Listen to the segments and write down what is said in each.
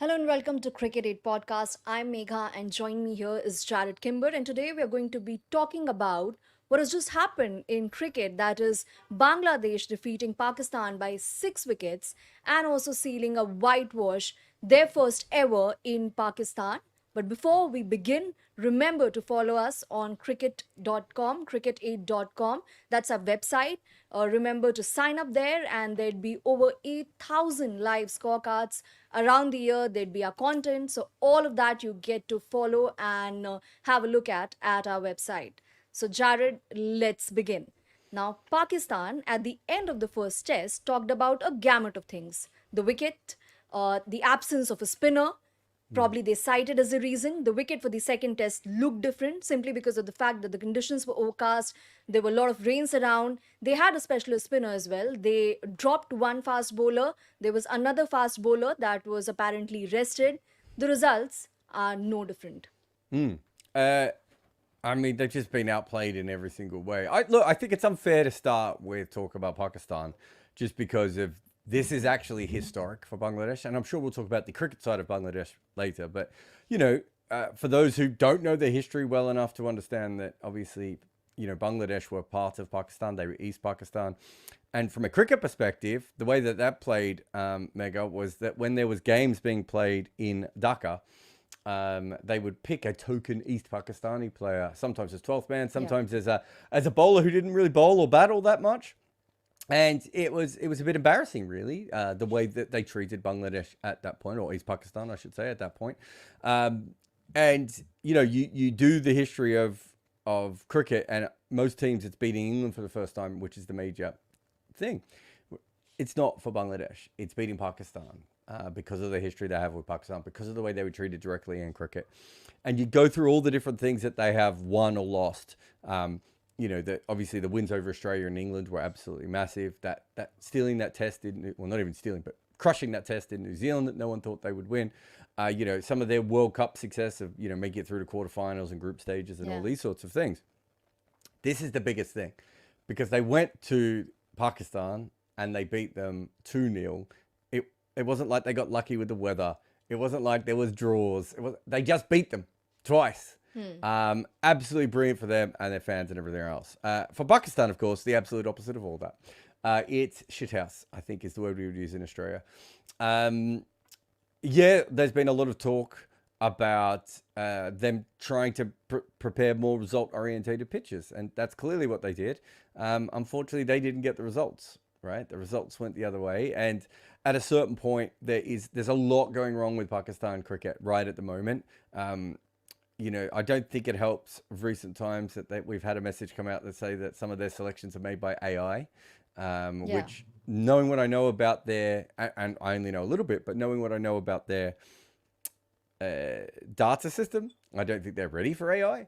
Hello and welcome to Cricket8 Podcast. I'm Megha and join me here is Jarrod Kimber, and today we are going to be talking about what has just happened in cricket, that is Bangladesh defeating Pakistan by 6 wickets and also sealing a whitewash, their first ever in Pakistan. But before we begin, remember to follow us on cricket.com, cricket8.com. That's our website. Remember to sign up there, and there'd be over 8,000 live scorecards around the year. There'd be our content. So, all of that you get to follow and have a look at our website. So, Jared, let's begin. Now, Pakistan, at the end of the first test, talked about a gamut of things: the wicket, the absence of a spinner. Probably they cited as a reason. The wicket for the second test looked different simply because of the fact that the conditions were overcast. There were a lot of rains around. They had a specialist spinner as well. They dropped one fast bowler. There was another fast bowler that was apparently rested. The results are no different. Uh, I mean, they've just been outplayed in every single way. I think it's unfair to start with talk about Pakistan just because of this is actually historic for Bangladesh, and I'm sure we'll talk about the cricket side of Bangladesh later. But for those who don't know their history well enough to understand that, obviously, Bangladesh were part of Pakistan. They were East Pakistan. And from a cricket perspective, the way that played, Mega, was that when there was games being played in Dhaka, they would pick a token East Pakistani player, sometimes as 12th man, sometimes as a bowler who didn't really bowl or bat all that much. And it was a bit embarrassing, really, the way that they treated Bangladesh at that point, or East Pakistan, I should say, at that point. And you do the history of cricket, and most teams it's beating England for the first time, which is the major thing. It's not for Bangladesh. It's beating Pakistan because of the history they have with Pakistan, because of the way they were treated directly in cricket. And you go through all the different things that they have won or lost. That obviously the wins over Australia and England were absolutely massive. That stealing that test not even stealing, but crushing that test in New Zealand that no one thought they would win. Some of their World Cup success of making it through to quarterfinals and group stages and all these sorts of things. This is the biggest thing because they went to Pakistan and they beat them 2-0. It wasn't like they got lucky with the weather. It wasn't like there was draws. They just beat them twice. Absolutely brilliant for them and their fans and everything else. For Pakistan, of course, the absolute opposite of all that. It's shithouse, I think is the word we would use in Australia. There's been a lot of talk about them trying to prepare more result-orientated pitches, and that's clearly what they did. Unfortunately, they didn't get the results, right? The results went the other way, and at a certain point, there's a lot going wrong with Pakistan cricket right at the moment. I don't think it helps of recent times that we've had a message come out that say that some of their selections are made by AI, which, knowing what I know about and I only know a little bit, but knowing what I know about their data system, I don't think they're ready for AI.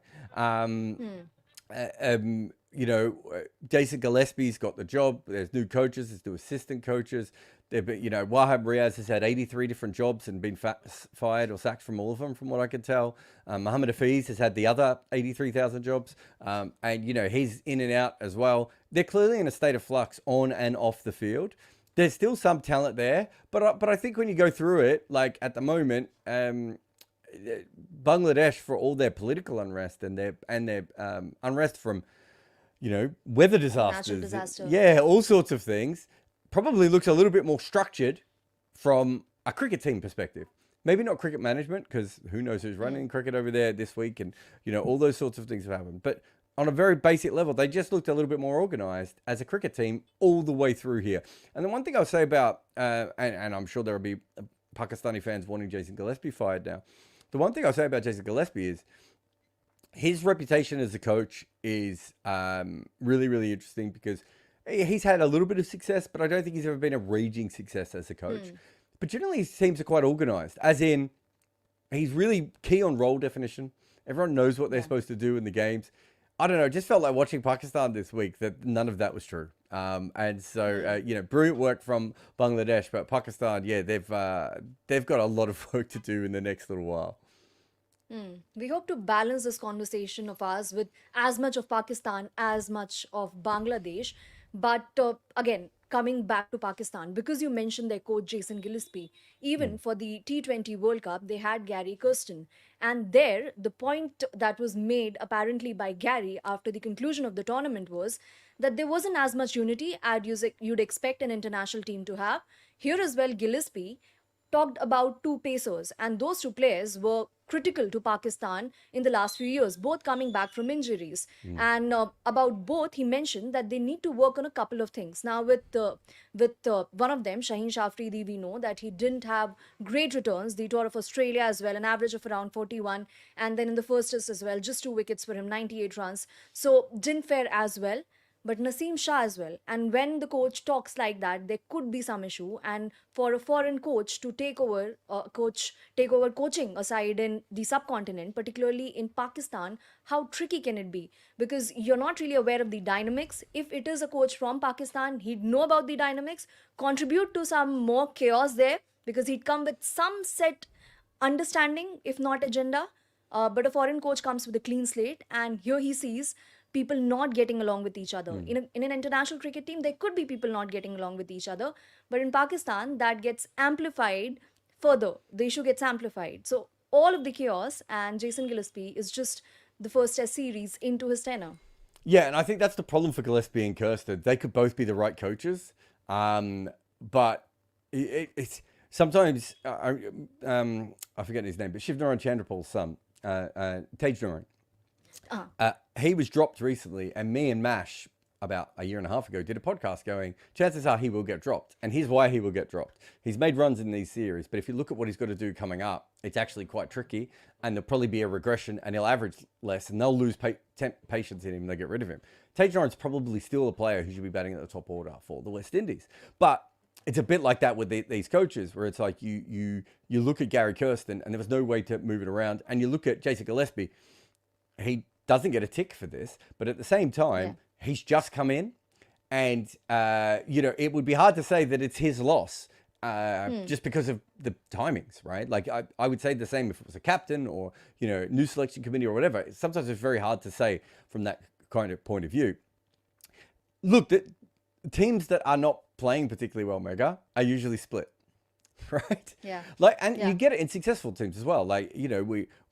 Jason Gillespie's got the job. There's new coaches, there's new assistant coaches. Wahab Riaz has had 83 different jobs and been fired or sacked from all of them, from what I can tell. Mohammed Hafiz has had the other 83,000 jobs. He's in and out as well. They're clearly in a state of flux on and off the field. There's still some talent there, but I think when you go through it, like at the moment, Bangladesh, for all their political unrest and their unrest from weather Natural disasters, disaster. all sorts of things, probably looks a little bit more structured from a cricket team perspective. Maybe not cricket management, because who knows who's running cricket over there this week, and all those sorts of things have happened. But on a very basic level, they just looked a little bit more organized as a cricket team all the way through here. And the one thing I'll say about, and I'm sure there will be Pakistani fans wanting Jason Gillespie fired now. The one thing I'll say about Jason Gillespie is his reputation as a coach is really, really interesting because he's had a little bit of success, but I don't think he's ever been a raging success as a coach. But generally, his teams are quite organized, as in he's really key on role definition. Everyone knows what they're supposed to do in the games. I don't know, it just felt like watching Pakistan this week that none of that was true. And so, brilliant work from Bangladesh, but Pakistan, they've got a lot of work to do in the next little while. We hope to balance this conversation of ours with as much of Pakistan as much of Bangladesh. But again, coming back to Pakistan, because you mentioned their coach Jason Gillespie, even for the T20 World Cup, they had Gary Kirsten. And there, the point that was made apparently by Gary after the conclusion of the tournament was that there wasn't as much unity as you'd expect an international team to have. Here as well, Gillespie talked about two pacers, and those two players were critical to Pakistan in the last few years, both coming back from injuries. And about both, he mentioned that they need to work on a couple of things. Now, with one of them, Shaheen Shah Afridi, we know that he didn't have great returns. The tour of Australia as well, an average of around 41, and then in the first test as well, just 2 wickets for him, 98 runs. So didn't fare as well, but Naseem Shah as well. And when the coach talks like that, there could be some issue. And for a foreign coach to take over coaching aside in the subcontinent, particularly in Pakistan, how tricky can it be? Because you're not really aware of the dynamics. If it is a coach from Pakistan, he'd know about the dynamics, contribute to some more chaos there, because he'd come with some set understanding, if not agenda. But a foreign coach comes with a clean slate, and here he sees people not getting along with each other. In an international cricket team, there could be people not getting along with each other. But in Pakistan, that gets amplified further. The issue gets amplified. So all of the chaos, and Jason Gillespie is just the first test series into his tenure. Yeah, and I think that's the problem for Gillespie and Kirsten. They could both be the right coaches, but it's sometimes I forget his name, but Shiv Naran Chandrapal's son, Tej Naran. He was dropped recently, and me and Mash about a year and a half ago did a podcast going, chances are he will get dropped, and here's why he will get dropped. He's made runs in these series, but if you look at what he's got to do coming up, it's actually quite tricky, and there'll probably be a regression, and he'll average less, and they'll lose patience in him, and they get rid of him. Tej Naran's probably still a player who should be batting at the top order for the West Indies, but it's a bit like that with these coaches, where it's like you look at Gary Kirsten, and there was no way to move it around, and you look at Jason Gillespie, he doesn't get a tick for this, but at the same time, he's just come in, and it would be hard to say that it's his loss just because of the timings, right? Like I would say the same if it was a captain or new selection committee or whatever. Sometimes it's very hard to say from that kind of point of view. Look, the teams that are not playing particularly well, Megha, are usually split. Right? Yeah. You get it in successful teams as well. Like,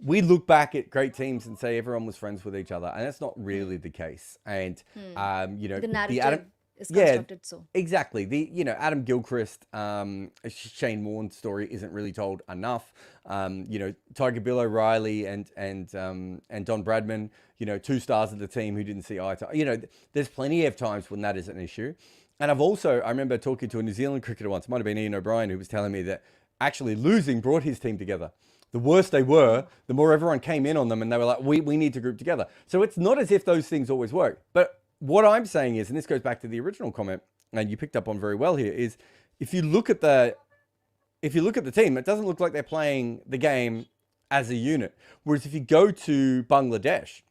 we look back at great teams and say everyone was friends with each other, and that's not really the case. And the narrative is constructed so. Exactly. The Adam Gilchrist, Shane Warne's story isn't really told enough. Tiger Bill O'Reilly and Don Bradman, two stars of the team who didn't see eye to eye. There's plenty of times when that is an issue. And I remember talking to a New Zealand cricketer once, it might have been Ian O'Brien, who was telling me that actually losing brought his team together. The worse they were, the more everyone came in on them, and they were like, we need to group together. So it's not as if those things always work. But what I'm saying is, and this goes back to the original comment, and you picked up on very well here, is if you look at the team, it doesn't look like they're playing the game as a unit. Whereas if you go to Bangladesh,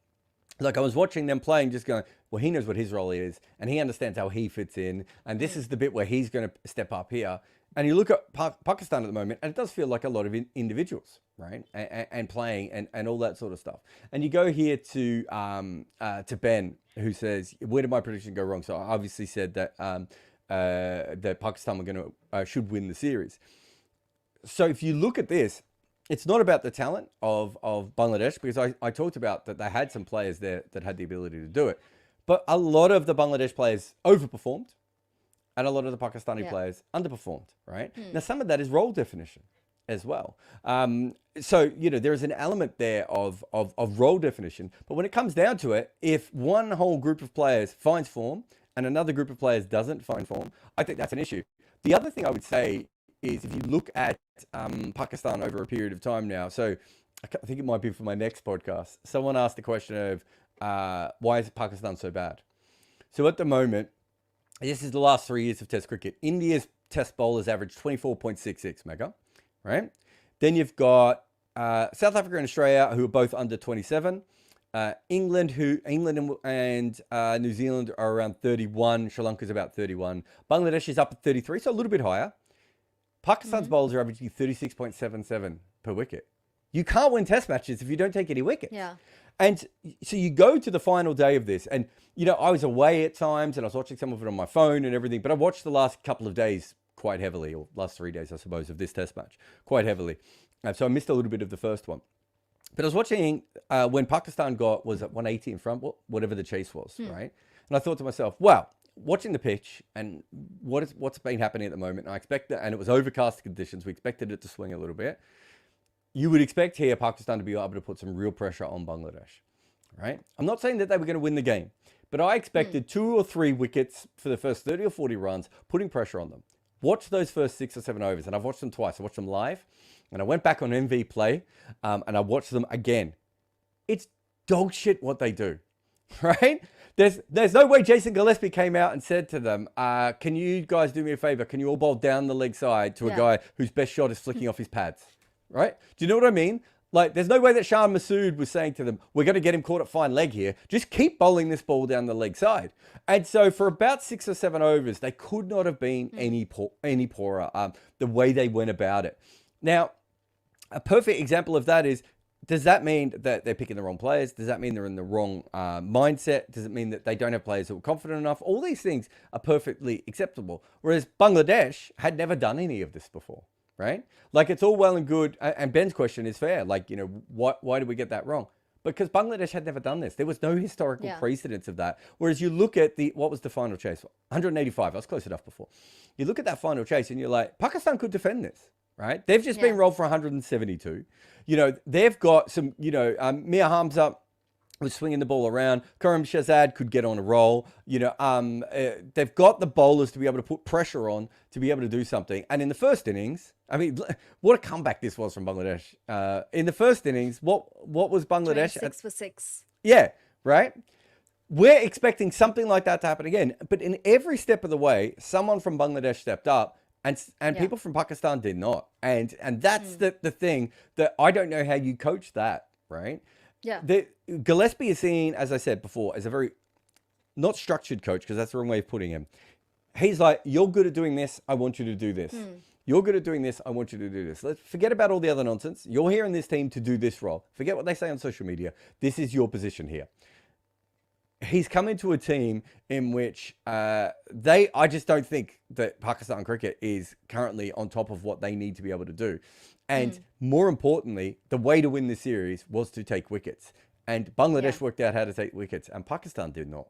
like I was watching them playing, just going, well, he knows what his role is, and he understands how he fits in, and this is the bit where he's going to step up here. And you look at Pakistan at the moment, and it does feel like a lot of individuals, right? And playing and all that sort of stuff. And you go here to Ben, who says, where did my prediction go wrong? So I obviously said that that Pakistan should win the series. So if you look at this, it's not about the talent of Bangladesh, because I talked about that they had some players there that had the ability to do it. But a lot of the Bangladesh players overperformed, and a lot of the Pakistani players underperformed, right? Now, some of that is role definition as well. So, there is an element there of role definition. But when it comes down to it, if one whole group of players finds form and another group of players doesn't find form, I think that's an issue. The other thing I would say is if you look at Pakistan over a period of time now, so I think it might be for my next podcast, someone asked the question of, why is Pakistan so bad? So at the moment, this is the last 3 years of Test cricket. India's Test bowlers average 24.66, Megha, right? Then you've got South Africa and Australia, who are both under 27. England and New Zealand are around 31. Sri Lanka's about 31. Bangladesh is up at 33, so a little bit higher. Pakistan's bowlers are averaging 36.77 per wicket. You can't win Test matches if you don't take any wickets. Yeah. And so you go to the final day of this, and I was away at times, and I was watching some of it on my phone and everything. But I watched the last couple of days quite heavily, or last 3 days, I suppose, of this Test match quite heavily. So I missed a little bit of the first one. But I was watching when Pakistan was at 180 in front, whatever the chase was, right? And I thought to myself, wow, watching the pitch and what's been happening at the moment, and I expect that, and it was overcast conditions. We expected it to swing a little bit. You would expect here Pakistan to be able to put some real pressure on Bangladesh, right? I'm not saying that they were going to win the game, but I expected 2 or 3 wickets for the first 30 or 40 runs, putting pressure on them. Watch those first 6 or 7 overs, and I've watched them twice. I watched them live, and I went back on MV Play, and I watched them again. It's dog shit what they do, right? There's no way Jason Gillespie came out and said to them, can you guys do me a favor? Can you all bowl down the leg side to a guy whose best shot is flicking off his pads, right? Do you know what I mean? Like, there's no way that Shah Masood was saying to them, we're going to get him caught at fine leg here. Just keep bowling this ball down the leg side. And so for about 6 or 7 overs, they could not have been any poorer, the way they went about it. Now, a perfect example of that is, does that mean that they're picking the wrong players? Does that mean they're in the wrong mindset? Does it mean that they don't have players who are confident enough? All these things are perfectly acceptable. Whereas Bangladesh had never done any of this before, right? Like, it's all well and good. And Ben's question is fair. Like, why did we get that wrong? Because Bangladesh had never done this. There was no historical precedence of that. Whereas you look at what was the final chase? 185. I was close enough before. You look at that final chase and you're like, Pakistan could defend this. Right? They've just been rolled for 172. They've got some, Mia Hamza was swinging the ball around. Karim Shahzad could get on a roll. They've got the bowlers to be able to put pressure on to be able to do something. And in the first innings, I mean, what a comeback this was from Bangladesh. In the first innings, what was Bangladesh? 26 for 6. Yeah, right? We're expecting something like that to happen again. But in every step of the way, someone from Bangladesh stepped up. And people from Pakistan did not. And that's the thing that I don't know how you coach that, right? Yeah. Gillespie is seen, as I said before, as a very not structured coach, because that's the wrong way of putting him. He's like, you're good at doing this, I want you to do this. You're good at doing this, I want you to do this. Let's forget about all the other nonsense. You're here in this team to do this role. Forget what they say on social media. This is your position here. He's come into a team in which I just don't think that Pakistan cricket is currently on top of what they need to be able to do. And more importantly, the way to win this series was to take wickets. And Bangladesh worked out how to take wickets, and Pakistan did not.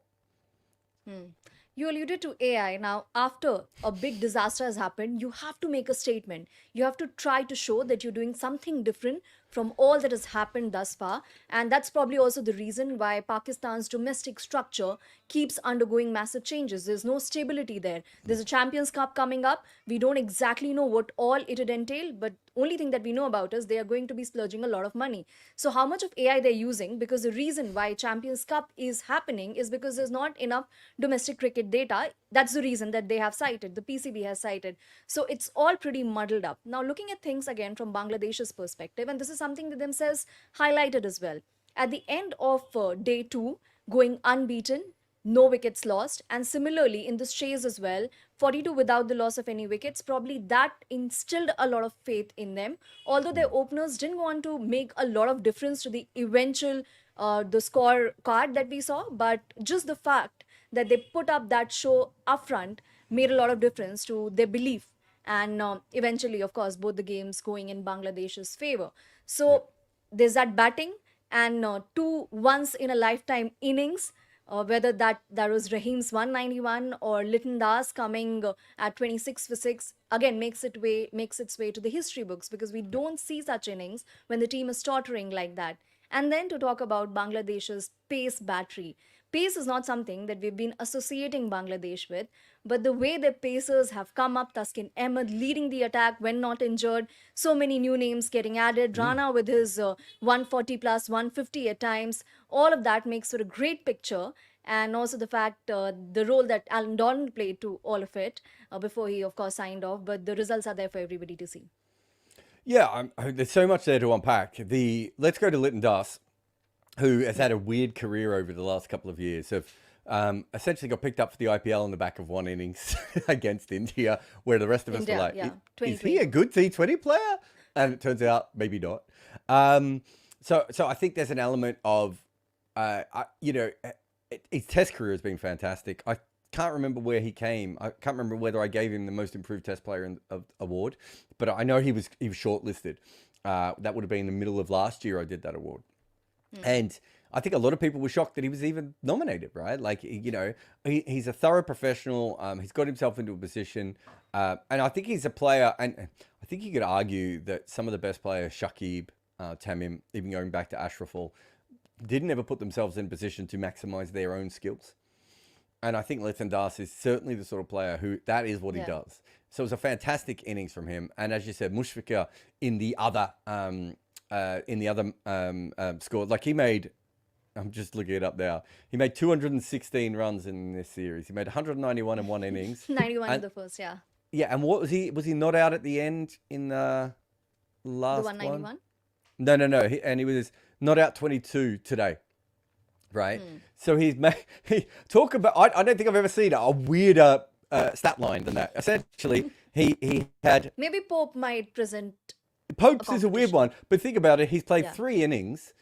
You alluded to AI. Now, after a big disaster has happened, you have to make a statement. You have to try to show that you're doing something different from all that has happened thus far. And that's probably also the reason why Pakistan's domestic structure keeps undergoing massive changes. There's no stability there. There's a Champions Cup coming up. We don't exactly know what all it would entail, but only thing that we know about is they are going to be splurging a lot of money. So how much of AI they're using? Because the reason why Champions Cup is happening is because there's not enough domestic cricket data. That's the reason that they have cited, the PCB has cited. So it's all pretty muddled up. Now, looking at things again from Bangladesh's perspective, and this is something that themselves highlighted as well. At the end of day 2, going unbeaten, no wickets lost, and similarly in this chase as well, 42 without the loss of any wickets, probably that instilled a lot of faith in them. Although their openers didn't want to make a lot of difference to the eventual the score card that we saw, but just the fact that they put up that show upfront made a lot of difference to their belief. And eventually, of course, both the games going in Bangladesh's favor. So there's that batting and 2 once in a lifetime innings. Whether that was Rahim's 191 or Litton Das coming at 26 for 6, again makes its way to the history books, because we don't see such innings when the team is tottering like that. And then to talk about Bangladesh's pace battery. Pace is not something that we've been associating Bangladesh with, but the way the pacers have come up, Taskin Ahmed leading the attack when not injured, so many new names getting added, Rana with his 140 plus 150 at times, all of that makes for a great picture. And also the fact, the role that Alan Donald played to all of it before he, of course, signed off, but the results are there for everybody to see. Yeah, there's so much there to unpack. Let's go to Litton Das, who has had a weird career over the last couple of years. Of essentially got picked up for the IPL on the back of one innings against India, where the rest of us were like, is he a good T20 player? And it turns out maybe not. So I think there's an element of his Test career has been fantastic. I can't remember where he came. I can't remember whether I gave him the most improved Test player award, but I know he was shortlisted. That would have been in the middle of last year. I did that award, and I think a lot of people were shocked that he was even nominated. Right, like he's a thorough professional. He's got himself into a position, and I think he's a player. And I think you could argue that some of the best players, Shakib, Tamim, even going back to Ashraful, didn't ever put themselves in a position to maximize their own skills. And I think Lithan Das is certainly the sort of player who that is what he does. So it was a fantastic innings from him. And as you said, Mushfiqur in the other score, like he made, I'm just looking it up now. He made 216 runs in this series. He made 191 in one innings. 91 in the first, yeah. Yeah, and what was he? Was he not out at the end in the last The 191? one? No. And he was not out 22 today. Right, so talk about. I don't think I've ever seen a weirder stat line than that. Essentially, he had Maybe Pope might present Pope's is a weird one, but think about it. He's played 3 innings,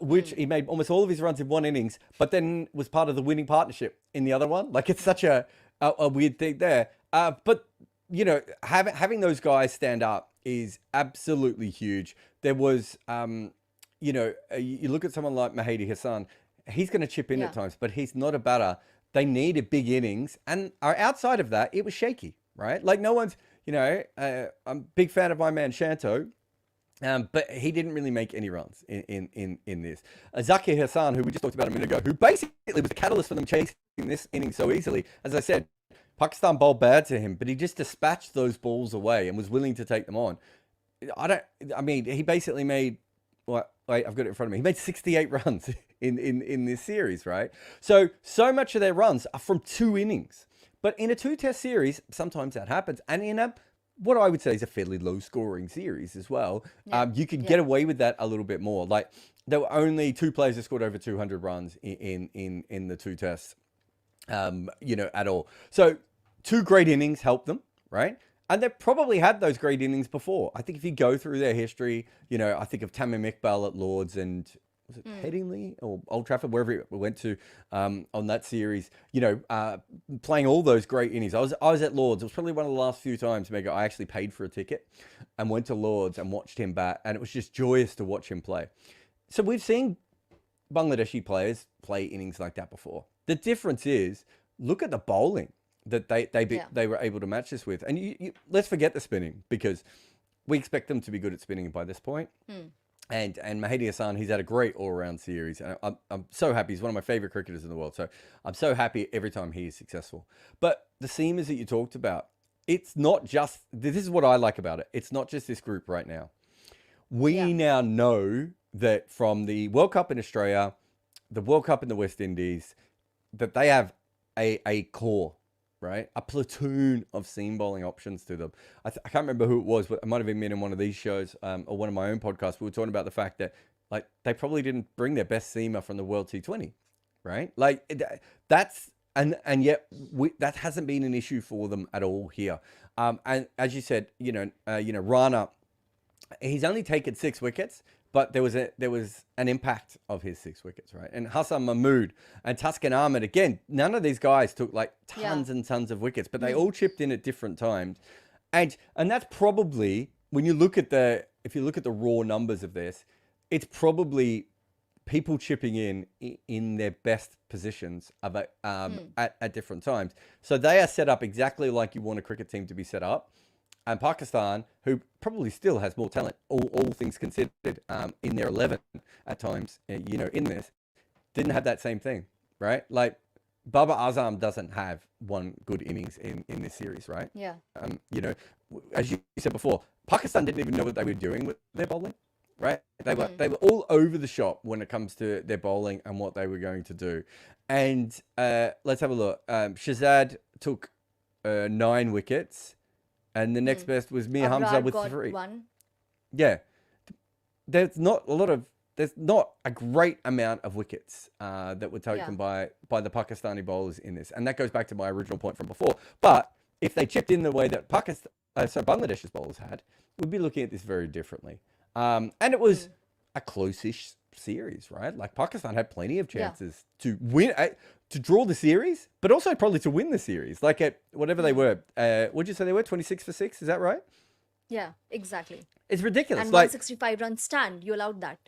which he made almost all of his runs in one innings, but then was part of the winning partnership in the other one. Like it's such a weird thing there. But having those guys stand up is absolutely huge. There was, you look at someone like Mahdi Hassan. He's going to chip in at times, but he's not a batter. They needed big innings, and outside of that, it was shaky, right? Like no one's, I'm a big fan of my man Shanto, but he didn't really make any runs in this. Zakir Hassan, who we just talked about a minute ago, who basically was the catalyst for them chasing this inning so easily. As I said, Pakistan bowled bad to him, but he just dispatched those balls away and was willing to take them on. He basically made. Well, wait, I've got it in front of me. He made 68 runs in this series, right? So much of their runs are from 2 innings. But in a 2-test series, sometimes that happens. And in what I would say is a fairly low-scoring series as well, you could get away with that a little bit more. Like, there were only 2 players that scored over 200 runs in the 2 tests, at all. So 2 great innings helped them, right? And they've probably had those great innings before. I think if you go through their history, I think of Tamim Iqbal at Lords and was it Headingley or Old Trafford, wherever we went to on that series, playing all those great innings. I was at Lords. It was probably one of the last few times, Megha, I actually paid for a ticket and went to Lords and watched him bat. And it was just joyous to watch him play. So we've seen Bangladeshi players play innings like that before. The difference is, look at the bowling that they were able to match this with. And you let's forget the spinning, because we expect them to be good at spinning by this point. And Mahdi Hassan, he's had a great all-around series. And I'm so happy. He's one of my favorite cricketers in the world. So I'm so happy every time he is successful. But the seamers that you talked about, it's not just, this is what I like about it. It's not just this group right now. We now know that from the World Cup in Australia, the World Cup in the West Indies, that they have a core, right? A platoon of seam bowling options to them. I can't remember who it was, but it might have been in one of these shows or one of my own podcasts. We were talking about the fact that like they probably didn't bring their best seamer from the World T20, right? Like that's and yet that hasn't been an issue for them at all here. And as you said, Rana, he's only taken 6 wickets. But there was an impact of his 6 wickets, right? And Hassan Mahmood and Taskin Ahmed, again, none of these guys took like tons and tons of wickets, but they all chipped in at different times. And that's probably, when you look at if you look at the raw numbers of this, it's probably people chipping in their best positions at different times. So they are set up exactly like you want a cricket team to be set up. And Pakistan, who probably still has more talent, all things considered, in their 11 at times, in this, didn't have that same thing, right? Like, Babar Azam doesn't have one good innings in this series, right? Yeah. As you said before, Pakistan didn't even know what they were doing with their bowling, right? They were all over the shop when it comes to their bowling and what they were going to do. And let's have a look. Shazad took 9 wickets. And the next best was Mir Hamza with 3. 1. Yeah. There's not a great amount of wickets that were taken by the Pakistani bowlers in this. And that goes back to my original point from before. But if they chipped in the way that Bangladesh's bowlers had, we'd be looking at this very differently. And it was a close-ish series, right? Like Pakistan had plenty of Yeah. chances to win, to draw the series, but also probably to win the series. Like at whatever they Hmm. were, what'd you say they were? 26 for 6, is that right? Yeah, exactly. It's ridiculous. And Like, 165 run stand, you allowed that.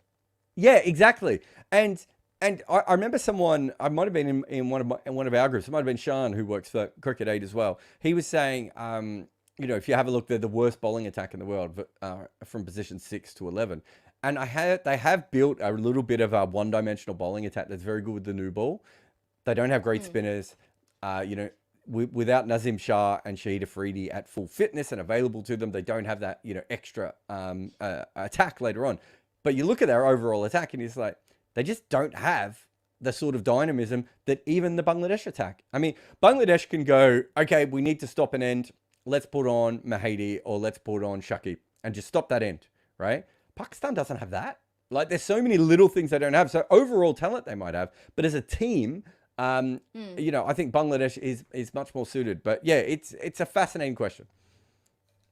yeah, exactly. And I remember someone, I might have been in one of our groups, it might have been Sean, who works for Cricket8 as well. He was saying, if you have a look, they're the worst bowling attack in the world, from position 6 to 11. And they have built a little bit of a one-dimensional bowling attack that's very good with the new ball. They don't have great Hmm. spinners. Without Nazim Shah and Shahid Afridi at full fitness and available to them, they don't have that extra attack later on. But you look at their overall attack, and it's like they just don't have the sort of dynamism that even the Bangladesh attack. I mean, Bangladesh can go, okay, we need to stop an end. Let's put on Mahedi or let's put on Shakib and just stop that end, right? Pakistan doesn't have that. Like, there's so many little things they don't have. So overall talent they might have, but as a team, um, Hmm. I think Bangladesh is much more suited. But yeah, it's a fascinating question.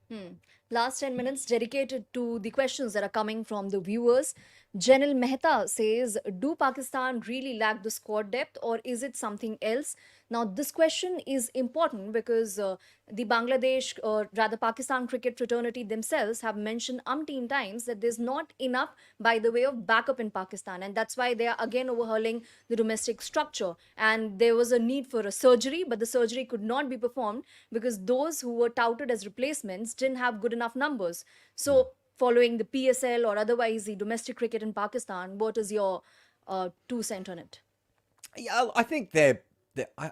Hmm. Last 10 minutes dedicated to the questions that are coming from the viewers. Janil Mehta says, do Pakistan really lack the squad depth or is it something else? Now, this question is important because the Bangladesh, or rather Pakistan cricket fraternity themselves have mentioned umpteen times that there's not enough by the way of backup in Pakistan. And that's why they are again overhauling the domestic structure. And there was a need for a surgery, but the surgery could not be performed because those who were touted as replacements didn't have good enough numbers. So, following the PSL or otherwise the domestic cricket in Pakistan, what is your 2 cent on it? Yeah, I think they're I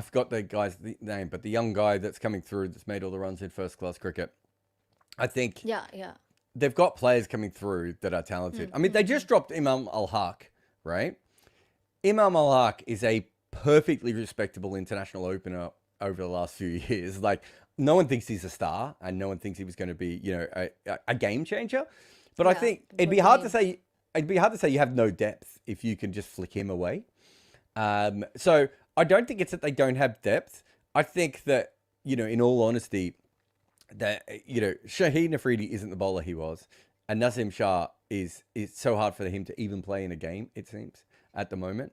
forgot the guy's name, but the young guy that's coming through that's made all the runs in first class cricket. I think Yeah, yeah. they've got players coming through that are talented. Hmm, I mean, hmm, they hmm. just dropped Imam Al Haq, right? Imam Al Haq is a perfectly respectable international opener over the last few years. Like, no one thinks he's a star, and no one thinks he was going to be, a game changer. But I Yeah, think but the name. it'd be hard to say you have no depth if you can just flick him away. So I don't think it's that they don't have depth. I think that, in all honesty, that Shaheen Afridi isn't the bowler he was, and Nazim Shah is so hard for him to even play in a game. It seems at the moment.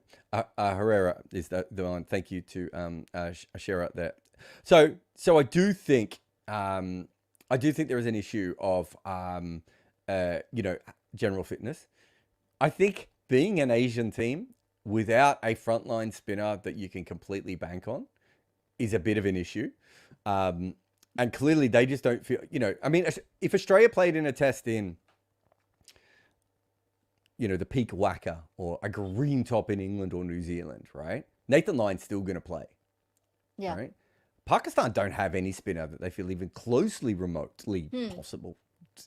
Herrera is the one. Thank you to Shera there. So I do think there is an issue of general fitness. I think being an Asian team without a frontline spinner that you can completely bank on is a bit of an issue. Um, and clearly they just don't feel, I mean, if Australia played in a test in, the peak whacker or a green top in England or New Zealand, right? Nathan Lyon's still going to play, Yeah. right? Pakistan don't have any spinner that they feel even closely remotely Hmm. possible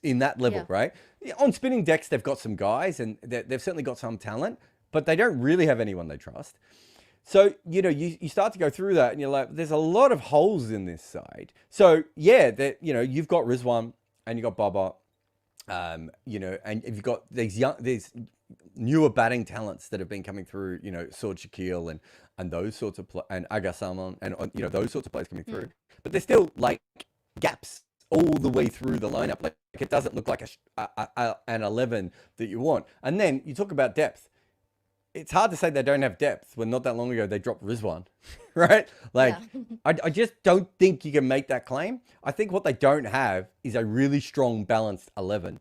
in that level, Yeah. right? Yeah, on spinning decks, they've got some guys and they've certainly got some talent, but they don't really have anyone they trust. So, you start to go through that and you're like, there's a lot of holes in this side. So, yeah, that, you've got Rizwan and you've got Baba, and you've got these newer batting talents that have been coming through, Sword Shaquille and those sorts of, and Aga Salman and, those sorts of players coming Hmm. through. But there's still like gaps all the way through the lineup. Like, it doesn't look like an 11 that you want. And then you talk about depth. It's hard to say they don't have depth when not that long ago they dropped Rizwan, right? Like, Yeah. I just don't think you can make that claim. I think what they don't have is a really strong, balanced 11.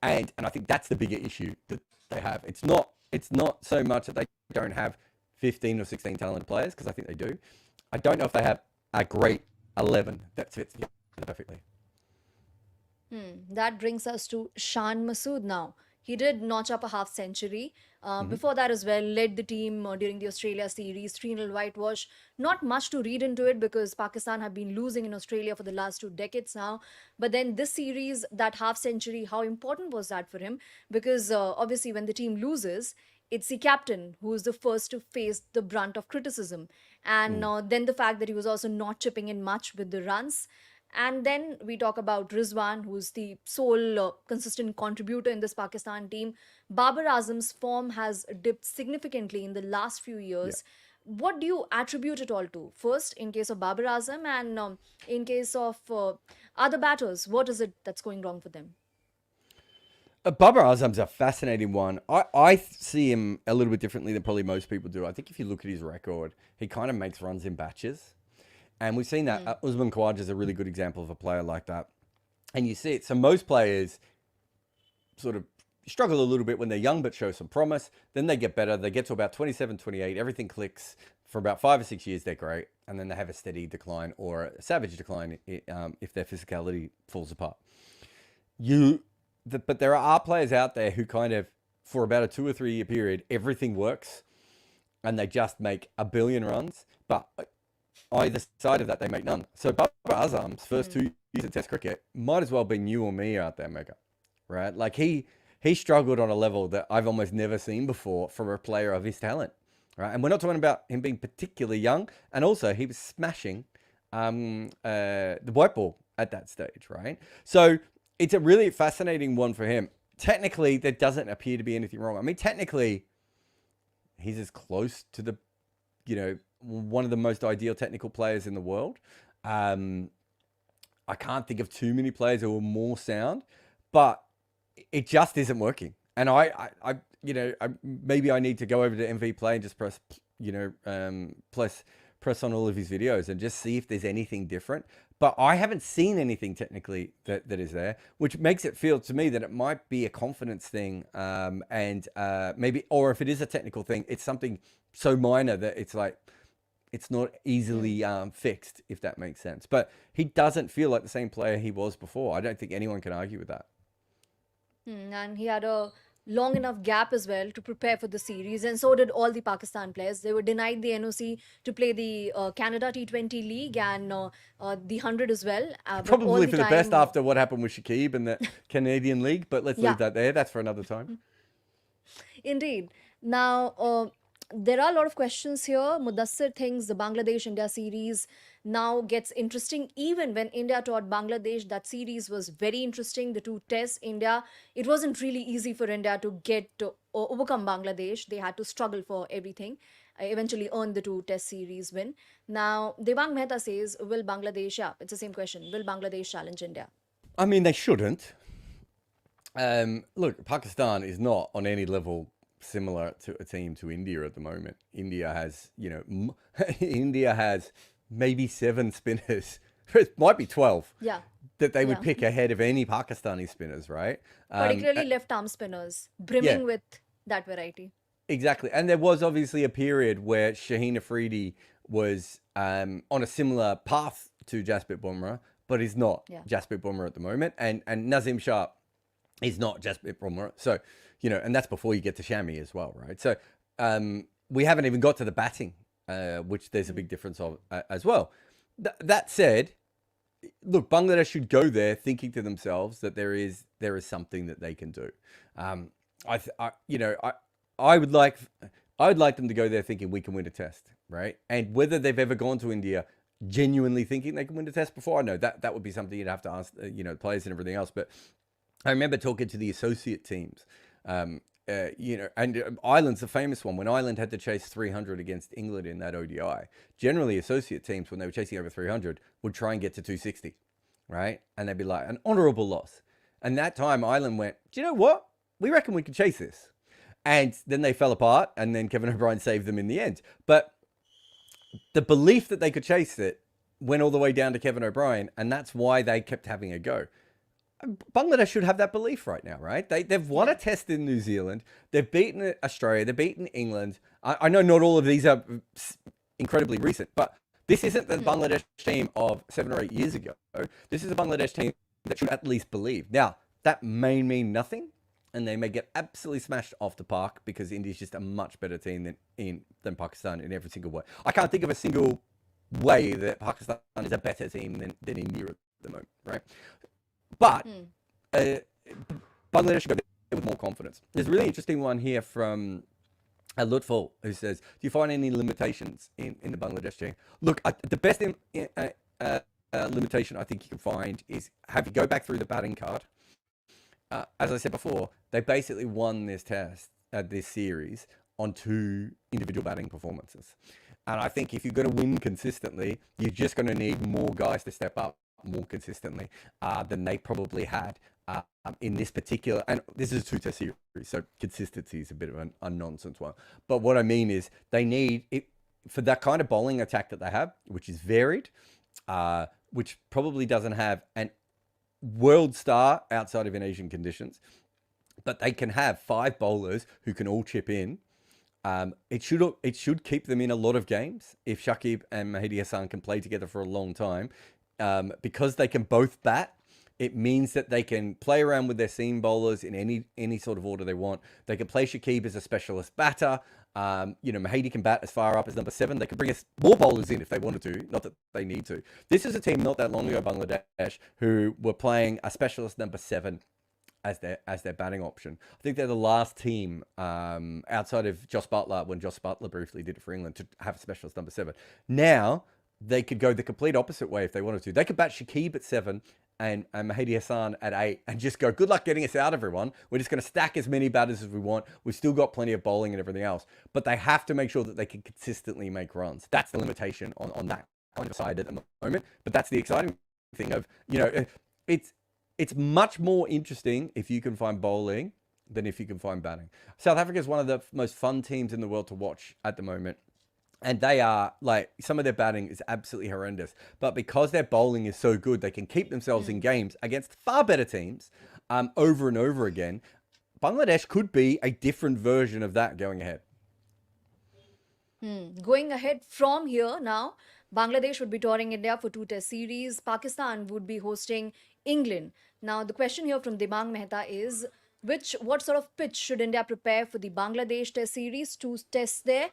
And I think that's the bigger issue that they have. It's not so much that they don't have 15 or 16 talented players, because I think they do. I don't know if they have a great 11 that fits together perfectly. That brings us to Shan Masood now. He did notch up a half century. Hmm. Before that, as well, led the team during the Australia series, 3-0 whitewash. Not much to read into it because Pakistan have been losing in Australia for the last 2 decades now. But then this series, that half century, how important was that for him? Because obviously, when the team loses, it's the captain who is the first to face the brunt of criticism. And Mm. then the fact that he was also not chipping in much with the runs. And then we talk about Rizwan, who's the sole consistent contributor in this Pakistan team. Babar Azam's form has dipped significantly in the last few Yeah. years. What do you attribute it all to? First, in case of Babar Azam, and in case of other batters, what is it that's going wrong for them? Babar Azam's a fascinating one. I see him a little bit differently than probably most people do. I think if you look at his record, he kind of makes runs in batches. And we've seen that. Usman Khawaja is a really good example of a player like that. And you see it. So most players sort of struggle a little bit when they're young, but show some promise. Then they get better. They get to about 27, 28. Everything clicks. For about 5 or 6 years, they're great. And then they have a steady decline or a savage decline if their physicality falls apart. But there are players out there who kind of, for about a 2 or 3 year period, everything works and they just make a billion runs. But either side of that, they make none. So Babar Azam's first 2 years of Test cricket might as well be you or me out there, Megha, right? Like he struggled on a level that I've almost never seen before for a player of his talent, right? And we're not talking about him being particularly young. And also, he was smashing the white ball at that stage, right? So it's a really fascinating one for him. Technically, there doesn't appear to be anything wrong. I mean, technically, he's as close to the, one of the most ideal technical players in the world. I can't think of too many players who are more sound, but it just isn't working. And maybe I need to go over to MV Play and just press on all of his videos and just see if there's anything different. But I haven't seen anything technically that is there, which makes it feel to me that it might be a confidence thing. Maybe, or if it is a technical thing, it's something so minor that it's like, it's not easily fixed, if that makes sense. But he doesn't feel like the same player he was before. I don't think anyone can argue with that. And he had a long enough gap as well to prepare for the series, and so did all the Pakistan players. They were denied the NOC to play the Canada T20 League and the 100 as well. But all Probably the for the best time, after what happened with Shakib and the Canadian League, but let's yeah, leave that there. That's for another time. indeed. Now, there are a lot of questions here. Mudassir thinks the Bangladesh India series now gets interesting. Even when India taught Bangladesh, that series was very interesting. The two tests, India, it wasn't really easy for India to get to overcome Bangladesh. They had to struggle for everything. Eventually earned the two test series win. Now, Devang Mehta says, will Bangladesh, yeah, it's the same question. Will Bangladesh challenge India? I mean, they shouldn't. Look, Pakistan is not on any level similar to a team to India at the moment. India has, India has maybe 7 spinners. It might be 12. Yeah. That they would Yeah. pick ahead of any Pakistani spinners, right? Particularly left arm spinners, brimming Yeah, with that variety. exactly. And there was obviously a period where Shaheen Afridi was on a similar path to Jasprit Bumrah, but is not Yeah. Jasprit Bumrah at the moment. And Nazim Shah is not Jasprit Bumrah. So, and that's before you get to Shami as well, right? So we haven't even got to the batting, which there's a big difference of as well. That said, look, Bangladesh should go there thinking to themselves that there is something that they can do. I would like them to go there thinking we can win a test, right? And whether they've ever gone to India genuinely thinking they can win a test before, I know that would be something you'd have to ask, players and everything else. But I remember talking to the associate teams, and Ireland's the famous one. When Ireland had to chase 300 against England in that ODI, generally associate teams, when they were chasing over 300, would try and get to 260, right? And they'd be like, an honourable loss. And that time Ireland went, do you know what? We reckon we can chase this. And then they fell apart, and then Kevin O'Brien saved them in the end. But the belief that they could chase it went all the way down to Kevin O'Brien, and that's why they kept having a go. Bangladesh should have that belief right now, right? They've won a test in New Zealand. They've beaten Australia. They've beaten England. I know not all of these are incredibly recent, but this isn't the Bangladesh team of 7 or 8 years ago. This is a Bangladesh team that should at least believe. Now, that may mean nothing, and they may get absolutely smashed off the park because India's just a much better team than Pakistan in every single way. I can't think of a single way that Pakistan is a better team than India at the moment, right? But Bangladesh should go there with more confidence. There's a really interesting one here from Lutful, who says, do you find any limitations in the Bangladesh team? Look, the best limitation I think you can find is have you go back through the batting card. As I said before, they basically won this test, this series, on 2 individual batting performances. And I think if you're going to win consistently, you're just going to need more guys to step up more consistently than they probably had in this particular, and this is a two-test series, so consistency is a bit of a nonsense one. But what I mean is they need it for that kind of bowling attack that they have, which is varied, which probably doesn't have an world star outside of in Asian conditions, but they can have five bowlers who can all chip in. It should keep them in a lot of games if Shakib and Mehdi Hassan can play together for a long time, because they can both bat. It means that they can play around with their seam bowlers in any sort of order they want. They can play Shakib as a specialist batter. Mahedi can bat as far up as number 7. They can bring us more bowlers in if they wanted to, not that they need to. This is a team not that long ago, Bangladesh, who were playing a specialist number 7 as their batting option. I think they're the last team outside of Jos Buttler, when Jos Buttler briefly did it for England, to have a specialist number 7. Now they could go the complete opposite way if they wanted to. They could bat Shakib at 7 and Mehdi Hassan at 8 and just go, good luck getting us out, everyone. We're just going to stack as many batters as we want. We've still got plenty of bowling and everything else. But they have to make sure that they can consistently make runs. That's the limitation on that kind of side at the moment. But that's the exciting thing of, it's much more interesting if you can find bowling than if you can find batting. South Africa is one of the most fun teams in the world to watch at the moment. And they are, like, some of their batting is absolutely horrendous. But because their bowling is so good, they can keep themselves in games against far better teams over and over again. Bangladesh could be a different version of that going ahead. Going ahead from here now, Bangladesh would be touring India for 2 test series. Pakistan would be hosting England. Now, the question here from Debang Mehta is, what sort of pitch should India prepare for the Bangladesh test series, 2 tests there?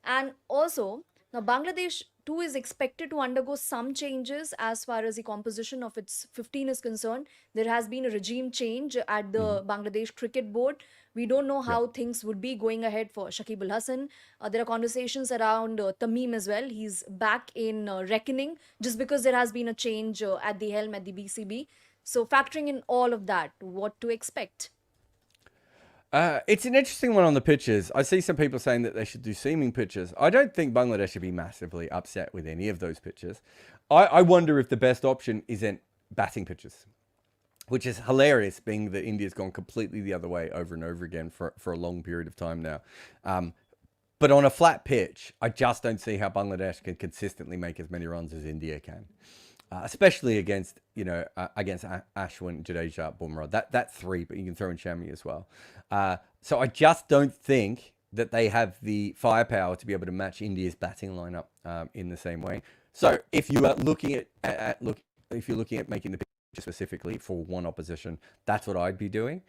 And also, now Bangladesh too is expected to undergo some changes as far as the composition of its 15 is concerned. There has been a regime change at the Bangladesh Cricket Board. We don't know Yeah. how things would be going ahead for Shakib Al Hasan. There are conversations around Tamim as well. He's back in reckoning just because there has been a change at the helm at the BCB. So, factoring in all of that, what to expect? It's an interesting one on the pitches. I see some people saying that they should do seaming pitches. I don't think Bangladesh should be massively upset with any of those pitches. I wonder if the best option isn't batting pitches, which is hilarious, being that India's gone completely the other way over and over again for a long period of time now. But on a flat pitch, I just don't see how Bangladesh can consistently make as many runs as India can. Especially against Ashwin, Jadeja, Bumrah. That's 3, but you can throw in Shami as well. So I just don't think that they have the firepower to be able to match India's batting lineup in the same way. So if you are looking if you're looking at making the pitch specifically for one opposition, that's what I'd be doing.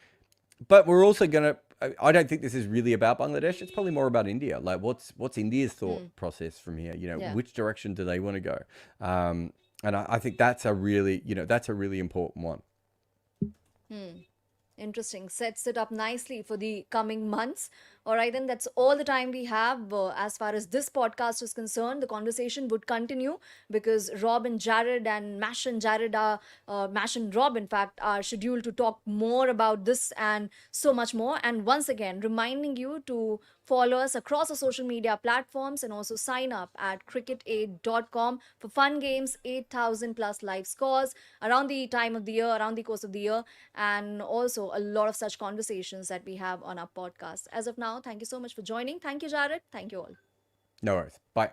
But we're also gonna. I don't think this is really about Bangladesh. It's probably more about India. Like, what's India's thought process from here? Yeah. Which direction do they want to go? And I think that's a really important one. Interesting. Sets it up nicely for the coming months. All right, then that's all the time we have as far as this podcast is concerned. The conversation would continue because Rob and Jared and Mash and Jared are, Mash and Rob, in fact, are scheduled to talk more about this and so much more. And once again, reminding you to follow us across our social media platforms and also sign up at cricket8.com for fun games, 8,000 plus live scores around the time of the year, around the course of the year, and also a lot of such conversations that we have on our podcast. As of now, thank you so much for joining. Thank you, Jared. Thank you all. No worries. Bye.